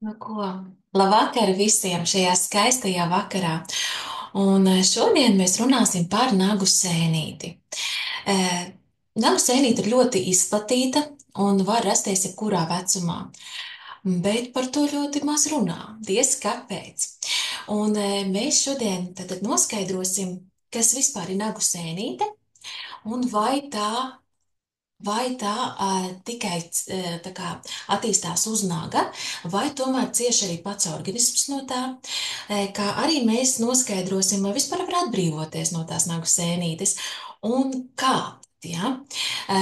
Nu, ko? Labvakar visiem šajā skaistajā vakarā. Šodien mēs runāsim par nagu sēnīti. Eh, Nagu sēnīte ir ļoti izplatīta un var rasties jebkurā vecumā, bet par to ļoti maz runā. Diez kāpēc. Mēs šodien tad noskaidrosim, kas vispār ir nagu sēnīte un vai tā tikai tā kā attīstās uz naga, vai tomēr cieši arī pats organisms no tā, kā arī mēs noskaidrosim, vai vispār var atbrīvoties no tās nagu sēnītes un kā. Ja?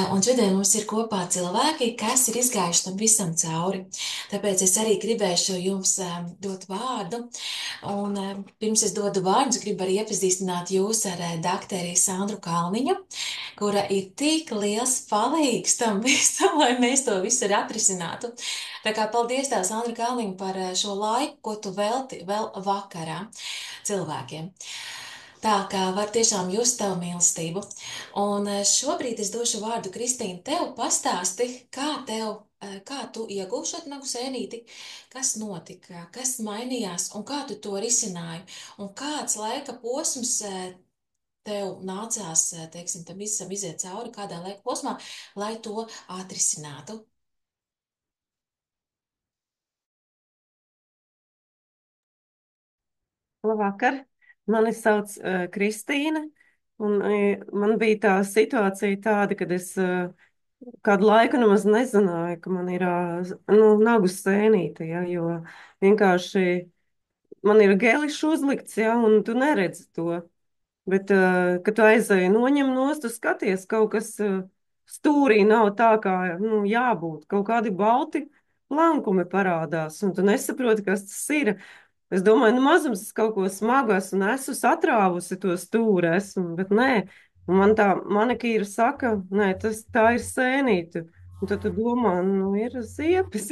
Un šodien mums ir kopā cilvēki, kas ir izgājuši tam visam cauri. Tāpēc es arī gribēšu jums dot vārdu. Pirms es dodu vārdus, gribu arī iepazīstināt jūs ar dakteri Sandru Kalniņu, kura ir tik liels palīgs tam visam, lai mēs to visu arī atrisinātu. Tā kā paldies tev, Sandra Kalniņa, par šo laiku, ko tu velti vēl vakarā cilvēkiem. Tā kā var tiešām just tavu mīlestību. Šobrīd es došu vārdu Kristīne. Tev pastāsti, kā tu iegūši šo nagu sēnīti, kas notika, kas mainījās un kā tu to risināji. Un kāds laika posms tev nācās, teiksim, tam visam iziet cauri kādā laika posmā, lai to atrisinātu. Labvakar, mani sauc Kristīna, un man bija tā situācija tāda, kad es kādu laiku nemaz nezināju, ka man ir nagu sēnīte, ja, jo vienkārši man ir gelišs uzlikts, ja, un tu neredzi to. Bet, kad tu aizēji noņem nost, tu skaties, kaut kas stūrī nav tā, kā jābūt. Kaut kādi balti plankumi parādās, un tu nesaproti, kas tas ir. Es domāju, nu mazums es kaut ko smagu esmu nesus atrāvusi to stūri esmu, bet nē. Un man tā manikīra saka, nē, tā ir sēnīte. Un tad tu domā, nu ir ziepes,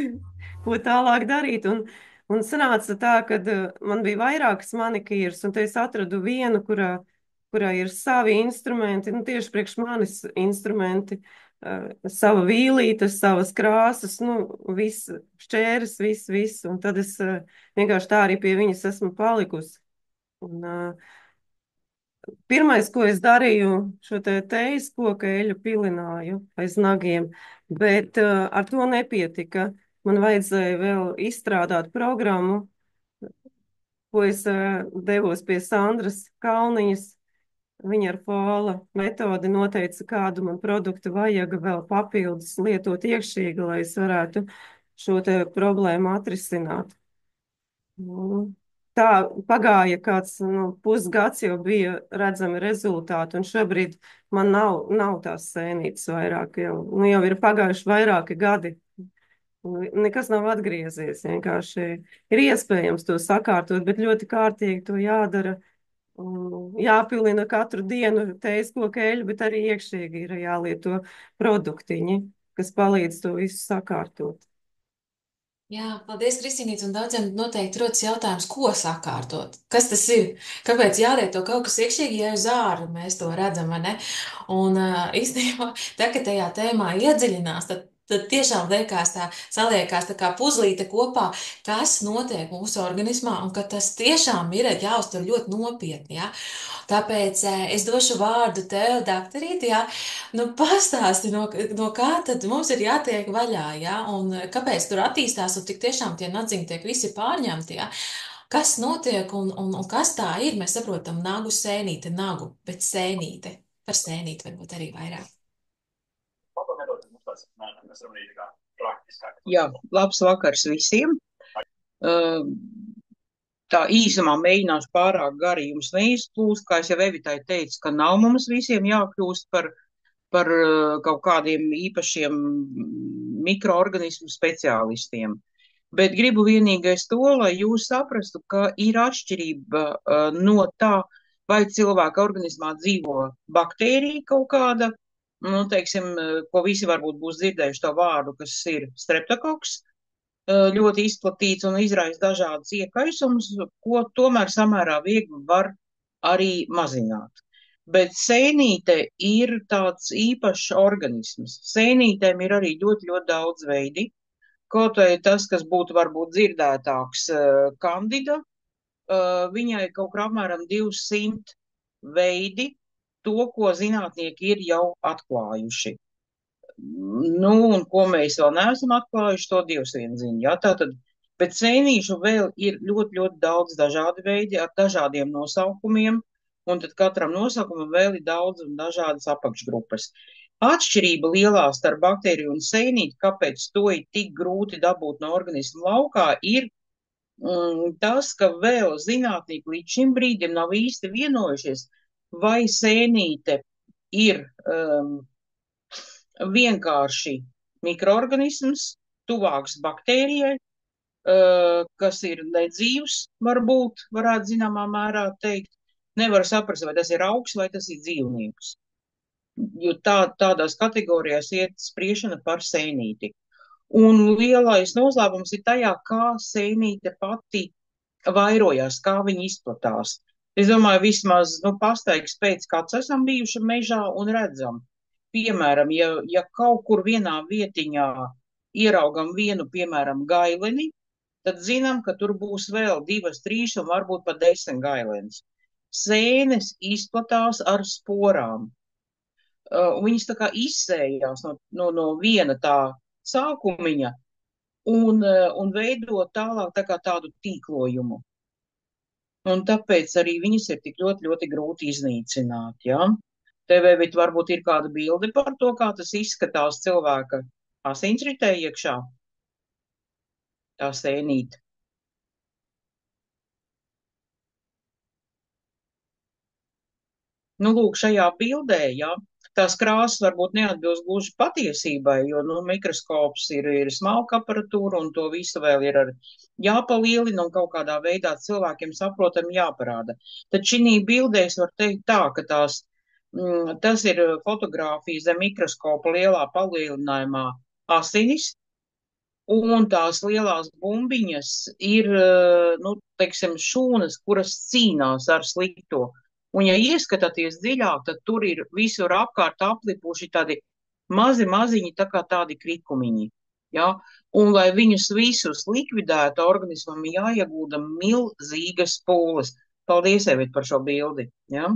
ko tālāk darīt. Un sanāca tā, ka man bija vairākas manikīras, un te es atradu vienu, kurā ir savi instrumenti, nu tieši priekš manis instrumenti, sava vīlīte, savas krāsas, nu viss šķērs, viss. Un tad es vienkārši tā arī pie viņas esmu palikusi. Un, pirmais, ko es darīju, šo te tejas koku eļu pilināju aiz nagiem, bet ar to nepietika. Man vajadzēja vēl izstrādāt programmu, ko es devos pie Sandras Kalniņas. Viņa ar fāla metodi noteica, kādu man produktu vajag vēl papildus lietot iekšīgi, lai es varētu šo te problēmu atrisināt. Nu, tā pagāja kāds pusgads, jau bija redzami rezultāti, un šobrīd man nav tās sēnītes vairāk. Jau ir pagājuši vairāki gadi. Nekas nav atgriezies. Vienkārši ir iespējams to sakārtot, bet ļoti kārtīgi to jādara. Jāpilina katru dienu tejas koku eļļu, bet arī iekšīgi ir jālieto produktiņi, kas palīdz to visu sakārtot. Jā, paldies, Kristīnīt, un daudziem noteikti rodas jautājums, ko sakārtot. Kas tas ir? Kāpēc jādara kaut kas iekšīgi, ja uz ārā mēs to redzam, vai ne? Īstenībā, tā, ka tajā tēmā iedziļinās, tad tiešām liekas tā, saliekās tā kā puzlīte kopā, kas notiek mūsu organismā, un ka tas tiešām ir jāuztver ļoti nopietni, jā. Tāpēc es došu vārdu tev, doktorīt, jā. Nu, pastāsti, no kā tad mums ir jātiek vaļā, ja? Un kāpēc tur attīstās, un tik tiešām tie nadziņi tiek visi pārņemti, ja? Kas notiek un kas tā ir? Mēs saprotam nagu sēnīte, nagu, bet sēnīte, par sēnīti varbūt arī vairāk. Jā, labs vakars visiem. Uh, Tā īsumā mēģināšu pārāk gari jums neizplūst, kā es jau Evitai teicu, ka nav mums visiem jākļūst par kaut kādiem īpašiem mikroorganismu speciālistiem. Bet gribu vienīgais to, lai jūs saprastu, ka ir atšķirība no tā, vai cilvēka organismā dzīvo baktērija kaut kāda, nu, teiksim, ko visi varbūt būs dzirdējuši to vārdu, kas ir streptokoks, ļoti izplatīts un izraisa dažādas iekaisumus, ko tomēr samērā viegli var arī mazināt. Bet sēnīte ir tāds īpašs organisms. Sēnītēm ir arī ļoti, ļoti daudz veidi. kaut vai tas, kas būtu varbūt dzirdētāks, Kandida, viņai kaut kur apmēram 200 veidi to, ko zinātnieki ir jau atklājuši. Nu, un ko mēs vēl neesam atklājuši, to Dievs vien zina. Ja? Tātad, bet sēnīšu vēl ir ļoti, ļoti daudz dažādi veidi ar dažādiem nosaukumiem, un tad katram nosaukumam vēl ir daudz un dažādas apakšgrupas. Atšķirība lielā starp baktēriju un sēnīti, kāpēc to ir tik grūti dabūt no organisma laukā, ir tas, ka vēl zinātnieki līdz šim brīdim nav īsti vienojušies, vai sēnīte ir vienkārši mikroorganisms, tuvāks baktērijai, kas ir nedzīvs, varētu zināmā mērā teikt. Nevar saprast, vai tas ir augs vai tas ir dzīvnieks. Jo tādās kategorijās iet spriešana par sēnīti. Un lielais noslēpums ir tajā, kā sēnīte pati vairojās, kā viņa izplatās. Es domāju, vismaz pastaigas pēc kāds esam bijuši mežā un redzam. Piemēram, ja kaut kur vienā vietiņā ieraugam vienu, piemēram, gaileni, tad zinām, ka tur būs vēl 2, 3 un varbūt pat 10 gailenes. Sēnes izplatās ar sporām. Viņas tā kā izsējās no viena tā sākumiņa un veido tālāk tā kā tādu tīklojumu. Un tāpēc arī viņas ir tik ļoti, ļoti grūti iznīcināt, ja? Tev varbūt ir kāda bilde par to, kā tas izskatās cilvēka asinsritē iekšā, tā sēnīte. Lūk, šajā bildē, ja, tās krāsas varbūt neatbilst gluži patiesībai, jo, mikroskops ir smalka aparatūra un to visu vēl ir jāpalielina un kaut kādā veidā cilvēkiem saprotami jāparāda. Tad šī bildē es varu teikt tā, ka tas ir fotogrāfija zem mikroskopa lielā palielinājumā asinis, un tās lielās bumbiņas ir, teiksim, šūnas, kuras cīnās ar slikto. Un ja ieskatāties dziļāk, tad tur ir visur apkārt aplipuši tādi maziņi, tā kā tādi krikumiņi. Ja? Un, lai viņus visus likvidētu, organismam jāiegūda milzīgas pūles. Paldies, Evit, par šo bildi. Ja?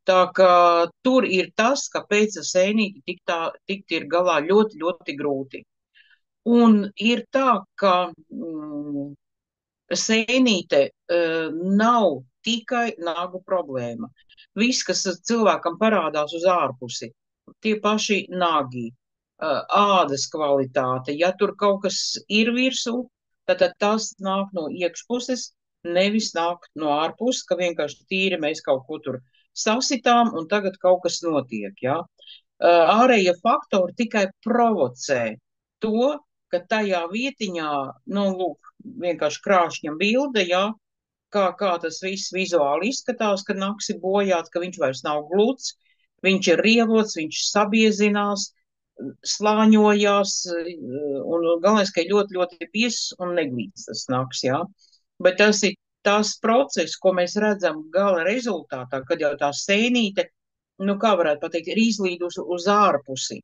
Tā kā tur ir tas, kāpēc ar sēnīti tikt ir galā ļoti, ļoti grūti. Un ir tā, ka sēnīte nav tikai nagu problēma. Viss, kas cilvēkam parādās uz ārpusi, tie paši nagi, ādas kvalitāte, ja tur kaut kas ir virsū, tad tas nāk no iekšpuses, nevis nāk no ārpuses, ka vienkārši tīri mēs kaut ko tur sasitām un tagad kaut kas notiek, ja. Ārējie faktori tikai provocē to, ka tajā vietiņā, lūk, vienkārši krāšņa bilde, ja, kā tas viss vizuāli izskatās, ka naks ir bojāts, ka viņš vairs nav gluds, viņš ir rievots, viņš sabiezinās, slāņojās, un galvenais, ka ļoti, ļoti biezs un neglīts tas naks, jā. Bet tas ir tas process, ko mēs redzam gala rezultātā, kad jau tā sēnīte, kā varētu pateikt, ir izlīdusi uz ārpusi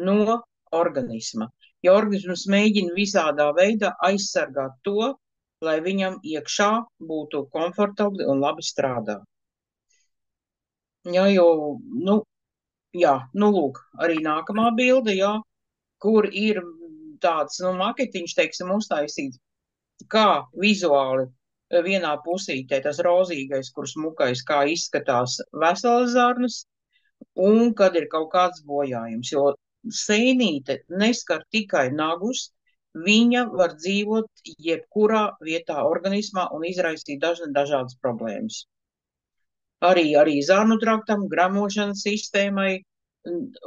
no organisma. Ja organisms mēģina visādā veidā aizsargāt to, lai viņam iekšā būtu komfortabli un labi strādā. Jā, jo, lūk, arī nākamā bilde, jā, kur ir tāds, maketiņš, teiksim, uztaisīts, kā vizuāli vienā pusītē tas rozīgais, kur smukais, kā izskatās veselas zarnas, un kad ir kaut kāds bojājums, jo sēnīte neskar tikai nagus, viņa var dzīvot jebkurā vietā organismā un izraisīt dažādas problēmas. Arī zarnu traktam, gramošanas sistēmai,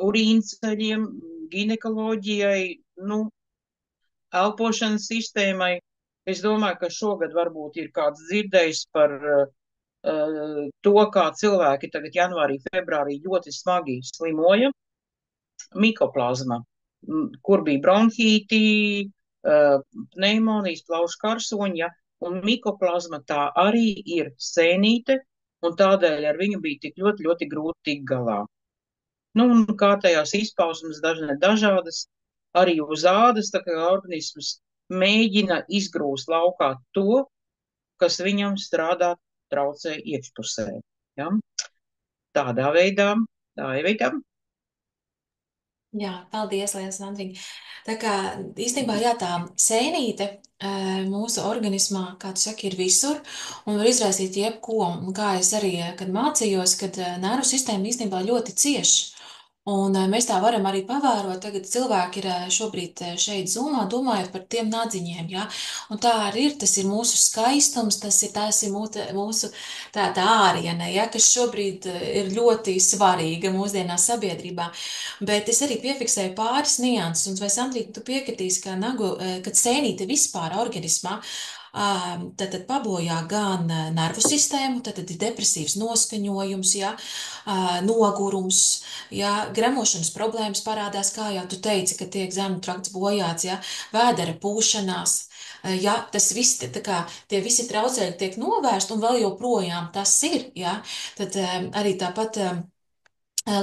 urīnceļiem, ginekoloģijai, elpošanas sistēmai. Es domāju, ka šogad varbūt ir kāds dzirdējis par to, kā cilvēki tagad janvārī, februārī ļoti smagi slimoja. Mikoplazma, kur bija bronhīti, pneimonijas, plaušu karsoņi, ja, un mikoplazma tā arī ir sēnīte, un tādēļ ar viņu bija tik ļoti, ļoti grūti tikt galā. Un kārtējās izpausmes dažādas, arī uz ādas, tā kā organisms mēģina izgrūst laukā to, kas viņam strādāt traucē iekšpusē. Ja? Tādā veidā, tā ir veidā. Jā, paldies, liels, Andriņ. Tā kā īstenībā, jā, tā sēnīte mūsu organismā, kā tu saki, ir visur un var izraisīt jebko. Un kā es arī, kad mācījos, kad nervu sistēma īstenībā ļoti cieš. Un mēs tā varam arī pavērot, tagad cilvēki ir šobrīd šeit zumā, domājot par tiem nadziņiem, jā. Un tā arī ir, tas ir mūsu skaistums, tas ir mūsu tā āriene, jā, kas šobrīd ir ļoti svarīga mūsdienās sabiedrībā. Bet es arī piefiksēju pāris nianses, un vai Sandrija, tu piekritīsi, ka kad sēnīte vispār organismā, tad pabojā gan nervu sistēmu, tad ir depresīvs noskaņojums, ja, nogurums, ja, gremošanas problēmas parādās, kā jau tu teici, ka tiek zemu trakts bojāts, ja, vēdera pūšanās. Ja, tas viss, tie visi traucēļi tiek novērst, un vēl joprojām tas ir, ja, tad arī tāpat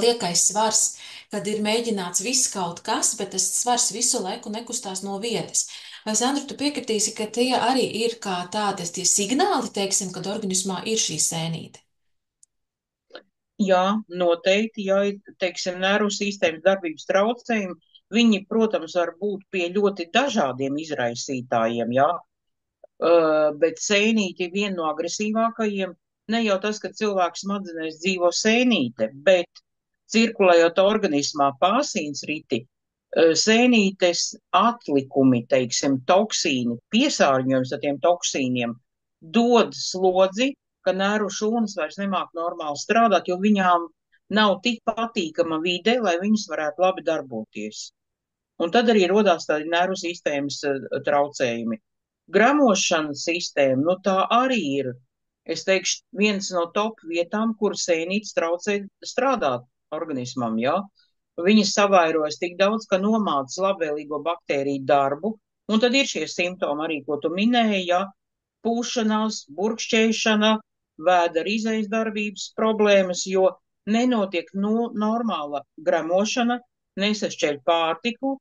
liekais svars, kad ir mēģināts viss kaut kas, bet tas svars visu laiku nekustās no vietas. Vai, Sandra, tu piekritīsi, ka tie arī ir kā tādas tie signāli, teiksim, kad organismā ir šī sēnīte? Jā, noteikti, ja ir, teiksim, nervu sistēmas darbības traucējumi, viņi, protams, var būt pie ļoti dažādiem izraisītājiem, jā, bet sēnīte ir viena no agresīvākajiem. Ne jau tas, ka cilvēks smadzenēs dzīvo sēnīte, bet cirkulējot organismā pāsīns riti, sēnītes atlikumi, teiksim, toksīni, piesārņojums ar tiem toksīniem dod slodzi, ka nervu šūnas vairs nemāk normāli strādāt, jo viņām nav tik patīkama vide, lai viņas varētu labi darboties. Un tad arī rodās tādi nervu sistēmas traucējumi. Gramošanas sistēma, nu tā arī ir, es teikšu, viens no top vietām, kur sēnītes traucē strādāt organismam, jā. Viņas savairojas tik daudz, ka nomāc labvēlīgo baktēriju darbu, un tad ir šie simptomi arī, ko tu minēji, jā, pūšanās, burkšķēšana, vēdera izejas darbības problēmas, jo nenotiek normāla gramošana, nesašķeļ pārtiku,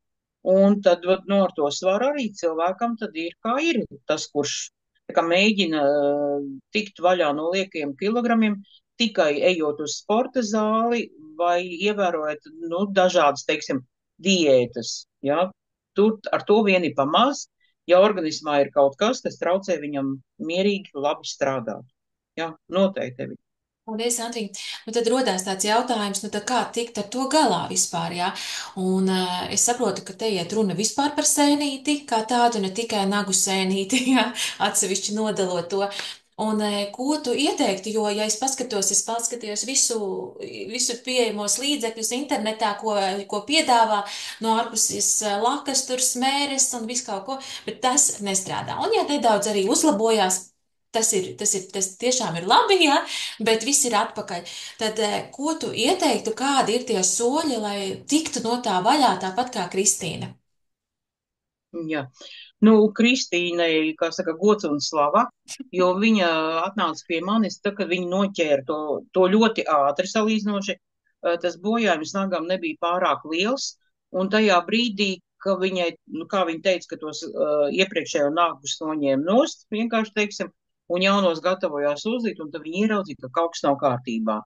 un tad no ar to svaru arī cilvēkam tad ir kā ir tas, kurš kā mēģina tikt vaļā no liekiem kilogramiem, tikai ejot uz sporta zāli vai ievērojot, nu, dažādas, teiksim, diētas, ja? Tur ar to vien ir pamaz, ja organismā ir kaut kas, kas traucē viņam mierīgi labi strādāt. Jā, noteikti. Paldies, Andriņ. Nu, tad rodās tāds jautājums, nu, tad kā tikt ar to galā vispār, jā? Un es saprotu, ka te iet runa vispār par sēnīti, kā tādu, ne tikai nagu sēnīti, jā, atsevišķi nodalot to. Un ko tu ieteiktu, jo, ja es paskatījos visu pieejamos līdzekļus internetā, ko piedāvā no ārpuses lakas, tur smēres un visu kaut ko, bet tas nestrādā. Un, ja nedaudz arī uzlabojās, tas tiešām ir labi, jā, bet viss ir atpakaļ. Tad, ko tu ieteiktu, kādi ir tie soļi, lai tiktu no tā vaļā, tāpat kā Kristīna? Jā, nu, Kristīnai, kā saka, gods un slava, jo viņa atnāca pie manis, tad, kad viņa noķēra to ļoti ātri salīdzinoši, tas bojājums nagām nebija pārāk liels, un tajā brīdī, ka viņai, nu, kā viņa teica, ka tos iepriekšējo nākus noņēma nost, vienkārši, teiksim, un jaunos gatavojās uzlīt, un tad viņi ieraudzīja, ka kaut kas nav kārtībā.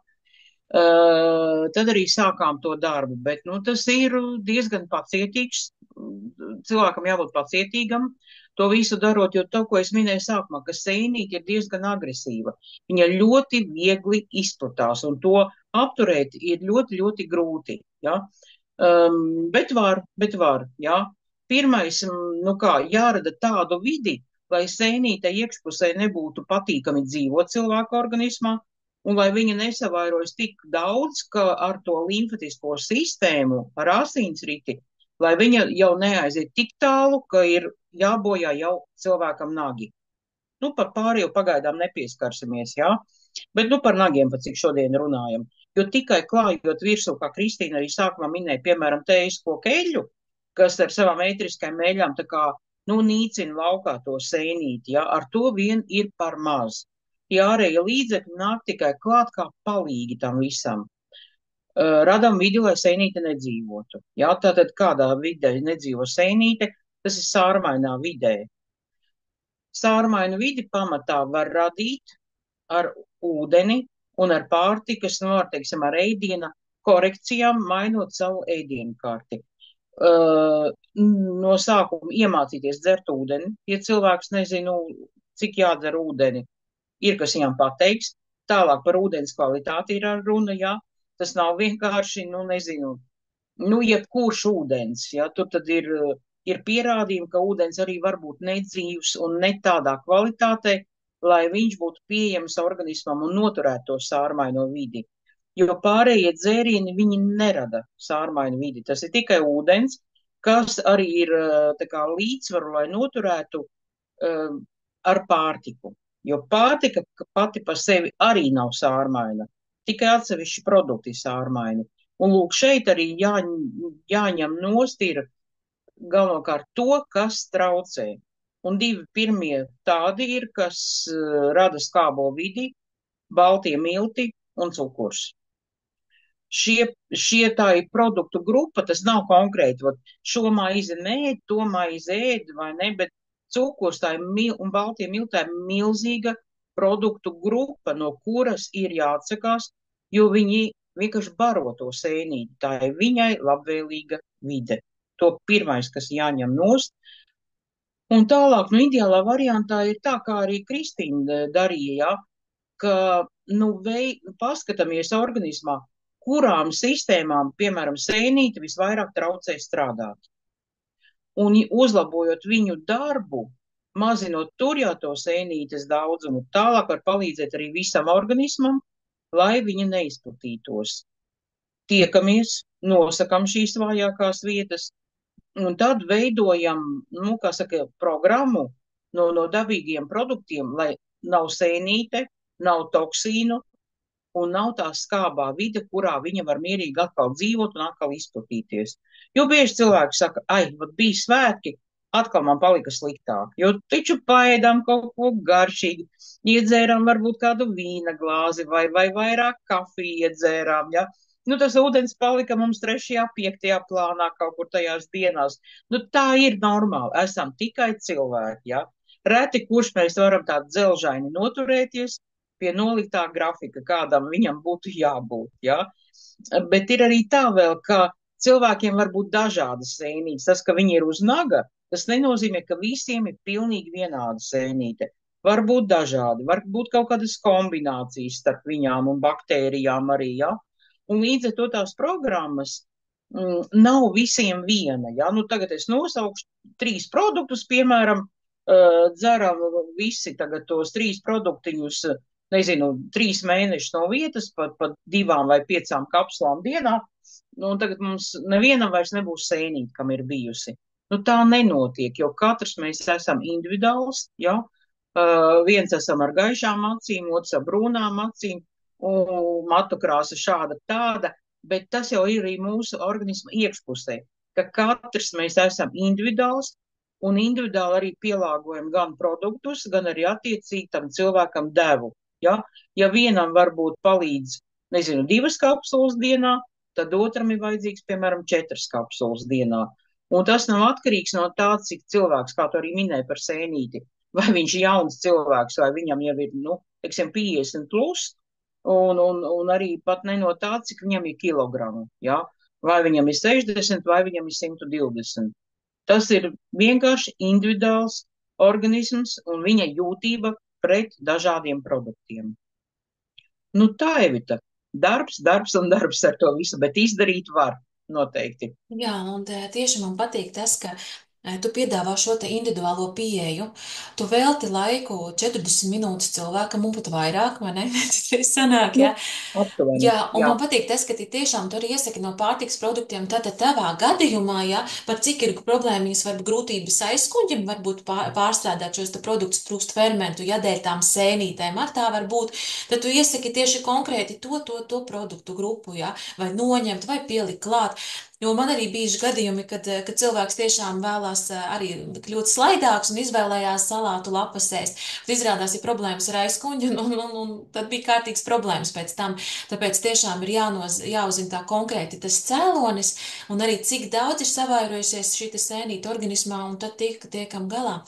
Tad arī sākām to darbu, bet, nu, tas ir diezgan pacietīgs, cilvēkam jābūt pacietīgam, to visu darot, jo to, ko es minēju sākumā, ka sēnīte ir diezgan agresīva. Viņa ļoti viegli izplatās, un to apturēt ir ļoti, ļoti grūti, ja? Bet var, ja? Pirmais, nu kā, jārada tādu vidi, lai sēnīte iekšpusē nebūtu patīkami dzīvot cilvēka organismā, un lai viņa nesavairojas tik daudz, ka ar to limfatisko sistēmu, ar asinsriti, lai viņa jau neaiziet tik tālu, ka ir jābojā jau cilvēkam nagi. Nu, par pāri jau pagaidām nepieskarsimies, jā, bet nu par nagiem, pat cik šodien runājam. Jo tikai klājot virsū, kā Kristīna arī sākumā minēja, piemēram, tējas koku eļļu, kas ar savām ētriskajām eļļām tā kā, nu, nīcina laukā to sēnīti, jā, ar to vien ir par maz. Tie ārējie līdzekļi nāk tikai klāt kā palīgi tam visam. Radam vidi, lai sēnīte nedzīvotu. Jā, tātad kādā vidē nedzīvo sēnīte, tas ir sārmainā vidē. Sārmainu vidi pamatā var radīt ar ūdeni un ar pārtikas, teiksim, ar ēdiena korekcijām, mainot savu ēdienu kārti. No sākuma iemācīties dzert ūdeni, ja cilvēks nezinu, cik jādzer ūdeni, ir kas viņam pateiks. Tālāk par ūdens kvalitāti ir runa, jā. Tas nav vienkārši, nezinu, jebkurš ūdens, jā. Tur tad ir pierādījumi, ka ūdens arī var būt nedzīvs un ne tādā kvalitātē, lai viņš būtu pieejams organismam un noturētu to sārmaino vidi. Jo pārējie dzērieni, viņi nerada sārmainu vidi. Tas ir tikai ūdens, kas arī ir tā kā līdzsvaru, lai noturētu ar pārtiku. Jo pārtika pati par sevi arī nav sārmaina. Tikai atsevišķi produkti ir sārmaini. Un lūk, šeit arī jāņem nost ir galvenokārt to, kas traucē. Un divi pirmie tādi ir, kas rada skābo vidi, baltie milti un cukurs. Šie tā ir produktu grupa, tas nav konkrēti, šo maizi nēd, to maizi ēd vai ne, bet cukurs tā ir un baltie milti tā ir milzīga produktu grupa, no kuras ir jāatsakās, jo viņi vienkārši baro to sēnīti. Tā ir viņai labvēlīga vide. To pirmais, kas jāņem nost. Un tālāk, ideālā variantā ir tā, kā arī Kristīna darīja, ja, ka, paskatāmies organismā, kurām sistēmām, piemēram, sēnīti visvairāk traucē strādāt. Un uzlabojot viņu darbu, mazinot tur jau to sēnītes daudzumu, tālāk var palīdzēt arī visam organismam, lai viņa neizplatītos. Tiekamies, nosakam šīs vājākās vietas, un tad veidojam, programmu no dabīgiem produktiem, lai nav sēnīte, nav toksīnu, un nav tā skābā vide, kurā viņa var mierīgi atkal dzīvot un atkal izplatīties. Jo bieži cilvēki saka, bija svētki, atkal man palika sliktāk, jo taču paēdām kaut ko garšīgi, iedzērām varbūt kādu vīna glāzi vai vairāk kafiju iedzērām, ja. Tas ūdens palika mums 3., 5. plānā kaut kur tajās dienās. Tā ir normāli, esam tikai cilvēki, ja. Reti, kurš mēs varam tā dzelžaini noturēties pie noliktā grafika, kādam viņam būtu jābūt, ja? Bet ir arī tā vēl, ka cilvēkiem var būt dažādas sēnītes. Tas, ka viņi ir uz naga, tas nenozīmē, ka visiem ir pilnīgi vienāda sēnīte. Var būt dažādi, var būt kaut kādas kombinācijas starp viņām un baktērijām arī, ja? Un līdz ar to tās programmas nav visiem viena, ja? Tagad es nosaukšu 3 produktus, piemēram, dzeram visi tagad tos 3 produktiņus, 3 mēnešus no vietas, pat 2 vai 5 kapsulām dienā, un tagad mums nevienam vairs nebūs sēnīte, kam ir bijusi. Tā nenotiek, jo katrs mēs esam individuāls, ja? Viens esam ar gaišām acīm, otrs ar brūnām acīm, un matu krāsa šāda tāda, bet tas jau ir arī mūsu organisma iekšpusē, ka katrs mēs esam individuāls, un individuāli arī pielāgojam gan produktus, gan arī attiecīgi tam cilvēkam devu. Ja vienam varbūt palīdz, 2 kapsulas dienā, tad otram ir vajadzīgs, piemēram, 4 kapsulas dienā. Un tas nav atkarīgs no tā, cik cilvēks, kā tu arī minēji par sēnīti, vai viņš ir jauns cilvēks, vai viņam jau ir, 50 plus, un arī pat ne no tā, cik viņam ir kilogramu, ja? Vai viņam ir 60, vai viņam ir 120. Tas ir vienkārši individuāls organisms un viņa jūtība pret dažādiem produktiem. Tā, Evita, darbs un darbs ar to visu, bet izdarīt var noteikti. Jā, un tieši man patīk tas, ka tu piedāvā šo te individuālo pieeju. Tu velti laiku 40 minūtes cilvēkam un pat vairāk, vai ne? Tas sanāk, jā. Aptuveni, Jā, un man patīk tas, ka tu tiešām tur iesaki no pārtiks produktiem, tātad tavā gadījumā, ja, par cik ir problēmas, varbūt grūtības aizkuņģim, varbūt pārstrādāt šos te produktus, trūkst fermentu, ja dēļ tām sēnītēm ar tā var būt, tad tu iesaki tieši konkrēti to produktu grupu, ja, vai noņemt, vai pielikt klāt. Jo man arī bijuši gadījumi, kad cilvēks tiešām vēlās arī kļūt slaidāks un izvēlējās salātu lapas ēst. Bet izrādās, ir problēmas ar aizkuņu, un tad bija kārtīgs problēmas pēc tam. Tāpēc tiešām ir jāuzzina tā konkrēti tas cēlonis, un arī cik daudz ir savairojusies šī sēnīta organismā, un tad tiekam galā.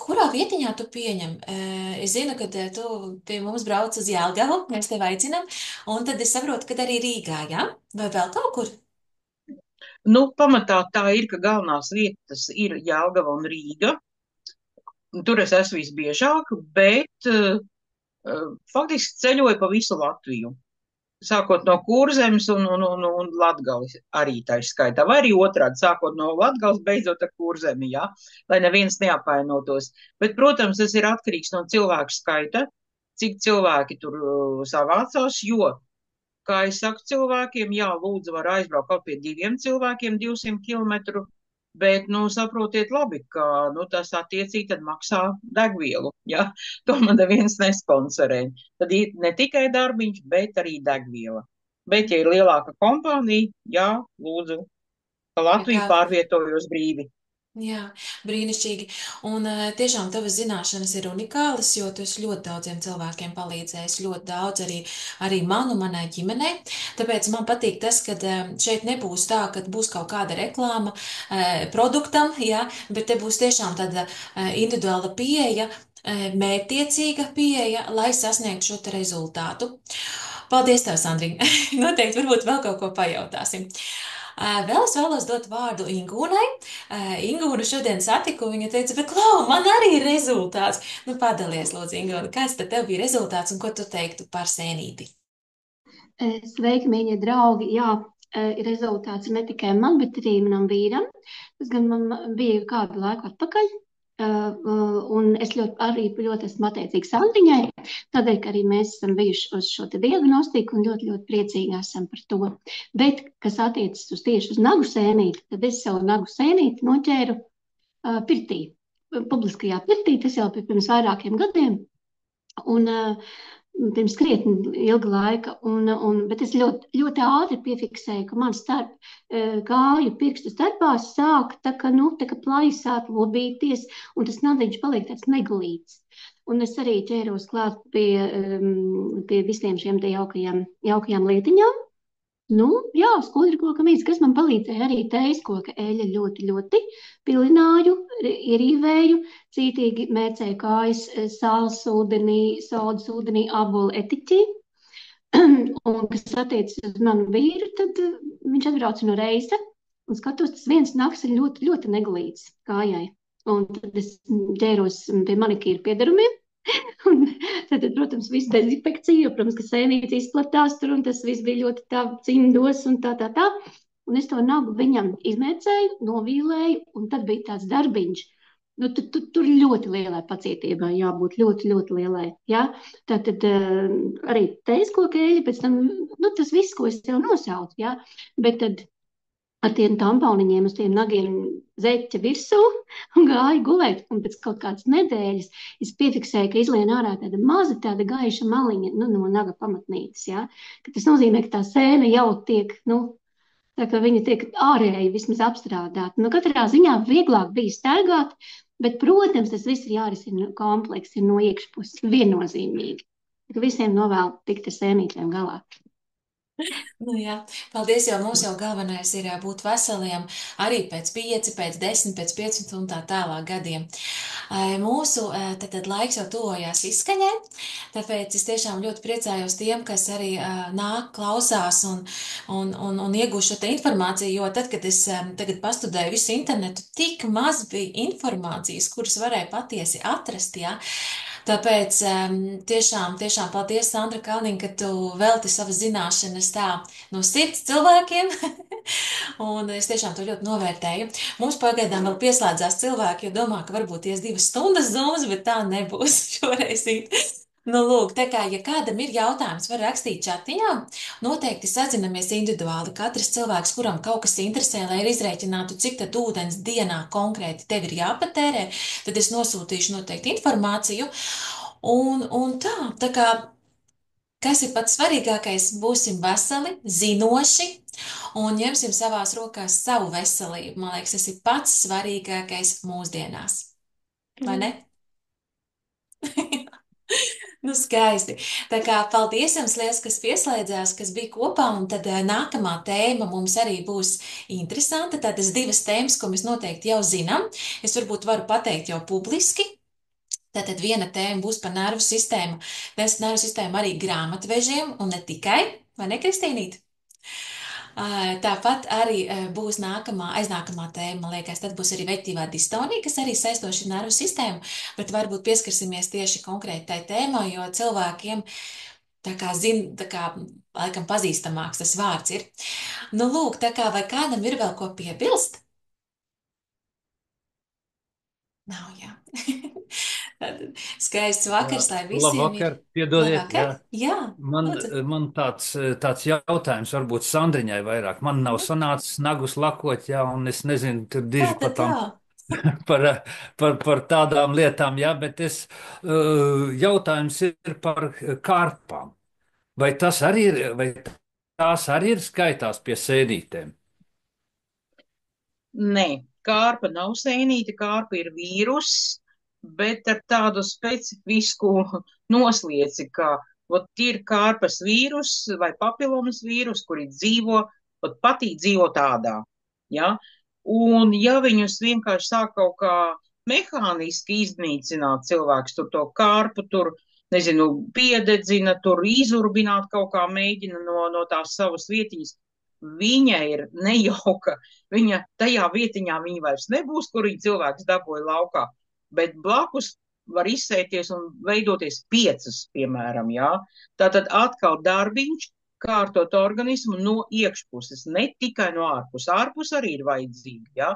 Kurā vietiņā tu pieņem? Es zinu, ka tu pie mums brauc uz Jelgavu, mēs tevi aicinam, un tad es saprotu, ka arī Rīgā, ja? Vai vēl kaut kur? Nu, pamatā tā ir, ka galvenās vietas ir Jelgava un Rīga. Tur es esmu visbiežāk, bet faktiski ceļoju pa visu Latviju. Sākot no Kurzemes un Latgales arī tā skaitā, vai arī otrādi, sākot no Latgales, beidzot ar Kurzemi, jā, lai neviens neapvainotos. Bet, protams, tas ir atkarīgs no cilvēku skaita, cik cilvēki tur savācās, jo, kā es saku cilvēkiem, jā, lūdzu, var aizbraukt kaut pie 2 cilvēkiem 200 kilometru, bet, nu, saprotiet labi, ka, nu, tas attiecīgi tad maksā degvielu, jā, to man neviens nesponsorē. Tad ir ne tikai darbiņš, bet arī degviela. Bet, ja ir lielāka kompānija, jā, lūdzu, pa Latviju pārvietojos brīvi. Jā, brīnišķīgi. Un tiešām tavas zināšanas ir unikālas, jo tu esi ļoti daudziem cilvēkiem palīdzējis, ļoti daudz arī manai ģimenei. Tāpēc man patīk tas, ka šeit nebūs tā, ka būs kaut kāda reklāma produktam, jā, bet te būs tiešām tāda individuāla pieeja, mērķtiecīga pieeja, lai sasniegtu šo te rezultātu. Paldies tev, Sandriņa. Noteikti varbūt vēl kaut ko pajautāsim. Vēl es vēlos dot vārdu Ingūnai. Ingūnu šodien satiku, viņa teica, bet Klau, man arī ir rezultāts. Nu, padalies, lūdzu, Ingūna, kāds tad tev bija rezultāts un ko tu teiktu par sēnīti? Sveiki, mīļie draugi! Jā, rezultāts ne tikai man, bet arī manam vīram. Tas gan man bija kādu laiku atpakaļ. Un es arī ļoti esmu pateicīga Sandriņai, tādēļ, ka arī mēs esam bijuši uz šo te diagnostiku un ļoti, ļoti priecīgi esam par to. Bet, kas attiecas tieši uz nagu sēnīti, tad es savu nagu sēnīti noķēru pirtī, publiskajā pirtī, tas jau pirms vairākiem gadiem. Un pirms krietni ilga laika, bet es ļoti, ļoti ātri piefiksēju, ka man starp kāju pirkstu starpā sāk tā kā plaisāt, lobīties, un tas nadiņš paliek tāds neglīts. Un es arī ķēros klāt pie visiem šiem te jaukajām lietiņām. Nu, jā, skudrkoka mīts, kas man palīdzēja arī teiskoka eļļa ļoti, ļoti pilināju, ierīvēju, cītīgi mērcēju kājas sāls ūdenī, sodas ūdenī, ābolu etiķī. Un, kas attiecas uz manu vīru, tad viņš atbrauca no Reisa un skatos, tas viens nakts ir ļoti, ļoti neglīts kājai. Un tad es ķēros pie manikīra piedarumiem. Un tad, protams, viss dezinfekcija, jo, protams, ka sēnītes izplatās tur, un tas viss bija ļoti tā cimdos un tā. Un es to nagu viņam izmērcēju, novīlēju, un tad bija tāds darbiņš. Nu, tur ļoti lielai pacietībai jābūt, ļoti, ļoti lielai. Ja? Tātad arī teiskoka eļļa, pēc tam, nu, tas viss, ko es jau nosaucu, ja? Bet tad ar tiem tamponiņiem uz tiem nagiem zeķa virsū un gāju gulēt. Un pēc kaut kādas nedēļas es piefiksēju, ka izlien ārā tāda maza, tāda gaiša maliņa no naga pamatnītes. Ja? Ka tas nozīmē, ka tā sēna jau tiek, tā kā viņa tiek ārēji vismaz apstrādāta. Nu, katrā ziņā vieglāk bija staigāt, bet, protams, tas viss ir jārisina kompleksi no iekšpuses viennozīmīgi. Ka visiem novēl tikt ar sēnītēm galā. Nu, jā, paldies, jo mums jau galvenais ir būt veseliem arī pēc 5, pēc 10, pēc 15 un tā tālāk gadiem. Mūsu tad laiks jau tuvojās izskaņai, tāpēc es tiešām ļoti priecājos tiem, kas arī nāk, klausās un iegūst šo te informāciju, jo tad, kad es tagad pastudēju visu internetu, tik maz bija informācijas, kuras varēja patiesi atrast, jā. Tāpēc tiešām paldies, Sandra Kalniņa, ka tu velti savas zināšanas tā no sirds cilvēkiem, un es tiešām to ļoti novērtēju. Mums pagaidām vēl pieslēdzās cilvēki, jo domā, ka varbūt ies 2 stundas zūmas, bet tā nebūs šoreiz. Nu, lūk, tā kā, ja kādam ir jautājums, var rakstīt čatiņā, noteikti sazinamies individuāli. Katrs cilvēks, kuram kaut kas interesē, lai ir izrēķinātu, cik tad ūdens dienā konkrēti tev ir jāpatērē, tad es nosūtīšu noteikti informāciju. Un tā kā, kas ir pats svarīgākais, būsim veseli, zinoši, un ņemsim savās rokās savu veselību. Man liekas, tas ir pats svarīgākais mūsdienās. Vai ne? Nu, skaisti. Tā kā paldies jums liels, kas pieslēdzās, kas bija kopā, un tad nākamā tēma mums arī būs interesanta. Tādas divas tēmas, ko mēs noteikti jau zinām. Es varbūt varu pateikt jau publiski. Tātad viena tēma būs par nervu sistēmu. Nervu sistēmu arī grāmatvežiem, un ne tikai, vai ne, Kristīnīt? Tāpat arī būs aiznākamā tēma, man liekas, tad būs arī veģetīvā distonija, kas arī saistoši ar nervu sistēmu, bet varbūt pieskarsimies tieši konkrētai tēmai, jo cilvēkiem laikam pazīstamāks tas vārds ir. Nu, lūk, vai kādam ir vēl ko piebilst? Nav, jā. Skaists vakars, lai visiem Labvakar, ir. piedodiet. Labvakar? Jā. Man tāds jautājums varbūt Sandriņai vairāk. Man nav sanācis nagus lakot, jā, un es nezinu, tur diži par tām, par tādām lietām, jā, bet jautājums ir par kārpām. Vai tās arī ir skaitās pie sēdītēm? Nē, kārpa nav sēnīte, kārpa ir vīruss, bet ar tādu specifisku noslieci, ka ir kārpas vīrus vai papilomas vīrus, kuri dzīvo, patīk dzīvo tādā. Ja? Un ja viņus vienkārši sāk kaut kā mehāniski iznīcināt cilvēks, tur to kārpu, tur, nezinu, piededzina, tur izurbināt kaut kā mēģina no tās savas vietiņas, viņa ir nejauka, viņa tajā vietiņā viņa vairs nebūs, kur viņa cilvēks dabūja laukā, bet blakus var izsēties un veidoties 5, piemēram, jā. Tātad atkal darbiņš kārtot organismu no iekšpuses, ne tikai no ārpuses. Ārpus arī ir vajadzīga, jā,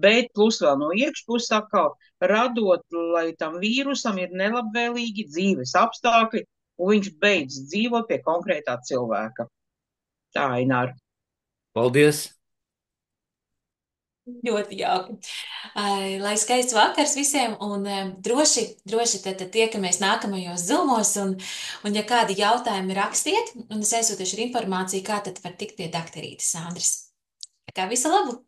bet plus vēl no iekšpuses atkal radot, lai tam vīrusam ir nelabvēlīgi dzīves apstākļi, un viņš beidz dzīvot pie konkrētā cilvēka. Tā, Ināra. Paldies! Ļoti jauki. Lai skaists vakars visiem, un droši tad tiekamies nākamajos zilmos, un ja kādi jautājumi rakstiet, un es aizsūtīšu ar informāciju, kā tad var tikt pie dakterītes Sandras. Tā kā visu labu!